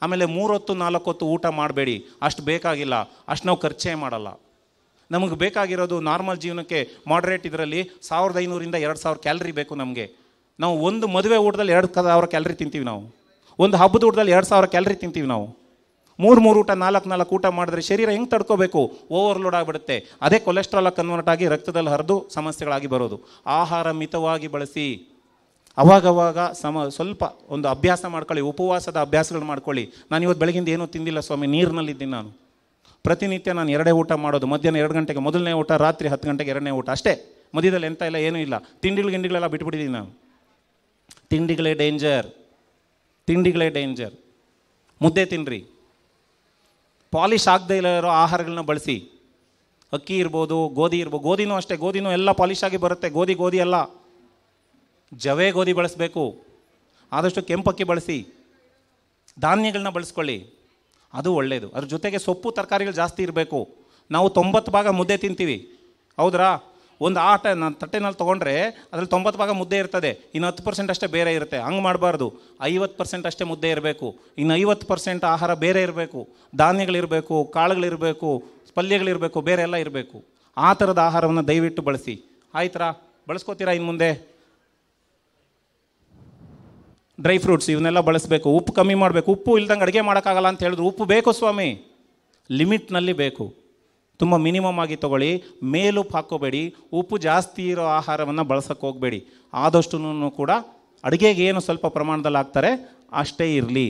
ಆಮೇಲೆ 3 ಹೊತ್ತು 4 ಹೊತ್ತು ಊಟ ಮಾಡಬೇಡಿ, ಅಷ್ಟು ಬೇಕಾಗಿಲ್ಲ, ಅಷ್ಟು ನಾವು ಖರ್ಚೇ ಮಾಡಲ್ಲ. ನಮಗೆ ಬೇಕಾಗಿರೋದು ನಾರ್ಮಲ್ ಜೀವನಕ್ಕೆ ಮಾಡ್ರೇಟ್ ಇದರಲ್ಲಿ 1500 - 2000 ಕ್ಯಾಲರಿ ಬೇಕು ನಮಗೆ. ನಾವು ಒಂದು ಮದುವೆ ಊಟದಲ್ಲಿ 2000 ಕ್ಯಾಲರಿ ತಿಂತೀವಿ, ನಾವು ಒಂದು ಹಬ್ಬದ ಊಟದಲ್ಲಿ 2000 ಕ್ಯಾಲರಿ ತಿಂತೀವಿ. ನಾವು 3 ಊಟ 4 ಊಟ ಮಾಡಿದ್ರೆ ಶರೀರ ಹೆಂಗೆ ತಡ್ಕೋಬೇಕು? ಓವರ್ಲೋಡ್ ಆಗಿಬಿಡುತ್ತೆ. ಅದೇ ಕೊಲೆಸ್ಟ್ರಾಲ್ ಕನ್ವರ್ಟ್ ಆಗಿ ರಕ್ತದಲ್ಲಿ ಹರಿದು ಸಮಸ್ಯೆಗಳಾಗಿ ಬರೋದು. ಆಹಾರ ಮಿತವಾಗಿ ಬಳಸಿ, ಅವಾಗವಾಗ ಸ್ವಲ್ಪ ಒಂದು ಅಭ್ಯಾಸ ಮಾಡ್ಕೊಳ್ಳಿ, ಉಪವಾಸದ ಅಭ್ಯಾಸಗಳು ಮಾಡ್ಕೊಳ್ಳಿ. ನಾನು ಇವತ್ತು ಬೆಳಗಿಂದ ಏನೂ ತಿಂದಿಲ್ಲ ಸ್ವಾಮಿ, ನೀರಿನಲ್ಲಿದ್ದೀನಿ ನಾನು. ಪ್ರತಿನಿತ್ಯ ನಾನು 2 ಊಟ ಮಾಡೋದು, ಮಧ್ಯಾಹ್ನ 2 ಗಂಟೆಗೆ ಮೊದಲನೇ ಊಟ, ರಾತ್ರಿ 10 ಗಂಟೆಗೆ 2ನೇ ಊಟ ಅಷ್ಟೇ. ಮಧ್ಯದಲ್ಲಿ ಎಂತ ಇಲ್ಲ, ಏನೂ ಇಲ್ಲ. ತಿಂಡಿಗಳೆಲ್ಲ ಬಿಟ್ಬಿಟ್ಟಿದ್ದೀನಿ ನಾನು. ತಿಂಡಿಗಳೇ ಡೇಂಜರ್. ಮುದ್ದೆ ತಿನ್ನಿರಿ, ಪಾಲಿಶ್ ಆಗದೆ ಇರೋ ಆಹಾರಗಳನ್ನ ಬಳಸಿ. ಅಕ್ಕಿ ಇರ್ಬೋದು, ಗೋಧಿ ಇರ್ಬೋದು. ಗೋಧಿನೂ ಅಷ್ಟೇ, ಗೋಧಿನೂ ಎಲ್ಲ ಪಾಲಿಶ್ ಆಗಿ ಬರುತ್ತೆ. ಗೋಧಿ ಅಲ್ಲ, ಜವೆ ಗೋಧಿ ಬಳಸಬೇಕು. ಆದಷ್ಟು ಕೆಂಪಕ್ಕಿ ಬಳಸಿ. ಧಾನ್ಯಗಳನ್ನ ಬಳಸ್ಕೊಳ್ಳಿ, ಅದು ಒಳ್ಳೆಯದು. ಅದ್ರ ಜೊತೆಗೆ ಸೊಪ್ಪು ತರಕಾರಿಗಳು ಜಾಸ್ತಿ ಇರಬೇಕು. ನಾವು 90 ಭಾಗ ಮುದ್ದೆ ತಿಂತೀವಿ, ಹೌದ್ರಾ? ಒಂದು ನಾನು ತಟ್ಟೆನಲ್ಲಿ ತೊಗೊಂಡ್ರೆ ಅದ್ರಲ್ಲಿ 90 ಭಾಗ ಮುದ್ದೆ ಇರ್ತದೆ, ಇನ್ನು 10% ಅಷ್ಟೇ ಬೇರೆ ಇರುತ್ತೆ. ಹಂಗೆ ಮಾಡಬಾರ್ದು. 50% ಅಷ್ಟೇ ಮುದ್ದೆ ಇರಬೇಕು, ಇನ್ನು 50% ಆಹಾರ ಬೇರೆ ಇರಬೇಕು. ಧಾನ್ಯಗಳಿರಬೇಕು, ಕಾಳುಗಳಿರಬೇಕು, ಪಲ್ಯಗಳಿರಬೇಕು, ಬೇರೆ ಎಲ್ಲ ಇರಬೇಕು. ಆ ಥರದ ಆಹಾರವನ್ನು ದಯವಿಟ್ಟು ಬಳಸಿ. ಆಯ್ತರಾ? ಬಳಸ್ಕೋತೀರಾ ಇನ್ನು ಮುಂದೆ? ಡ್ರೈ ಫ್ರೂಟ್ಸ್ ಇವನ್ನೆಲ್ಲ ಬಳಸಬೇಕು. ಉಪ್ಪು ಕಮ್ಮಿ ಮಾಡಬೇಕು. ಉಪ್ಪು ಇಲ್ದಂಗೆ ಅಡುಗೆ ಮಾಡೋಕ್ಕಾಗಲ್ಲ ಅಂತ ಹೇಳಿದ್ರು, ಉಪ್ಪು ಬೇಕು ಸ್ವಾಮಿ, ಲಿಮಿಟ್ನಲ್ಲಿ ಬೇಕು. ತುಂಬ ಮಿನಿಮಮ್ ಆಗಿ ತೊಗೊಳ್ಳಿ, ಮೇಲುಪ್ಪು ಹಾಕ್ಕೋಬೇಡಿ. ಉಪ್ಪು ಜಾಸ್ತಿ ಇರೋ ಆಹಾರವನ್ನು ಬಳಸೋಕ್ಕೆ ಹೋಗಬೇಡಿ. ಆದಷ್ಟು ಕೂಡ ಅಡುಗೆಗೆ ಏನು ಸ್ವಲ್ಪ ಪ್ರಮಾಣದಲ್ಲಿ ಹಾಕ್ತಾರೆ ಅಷ್ಟೇ ಇರಲಿ.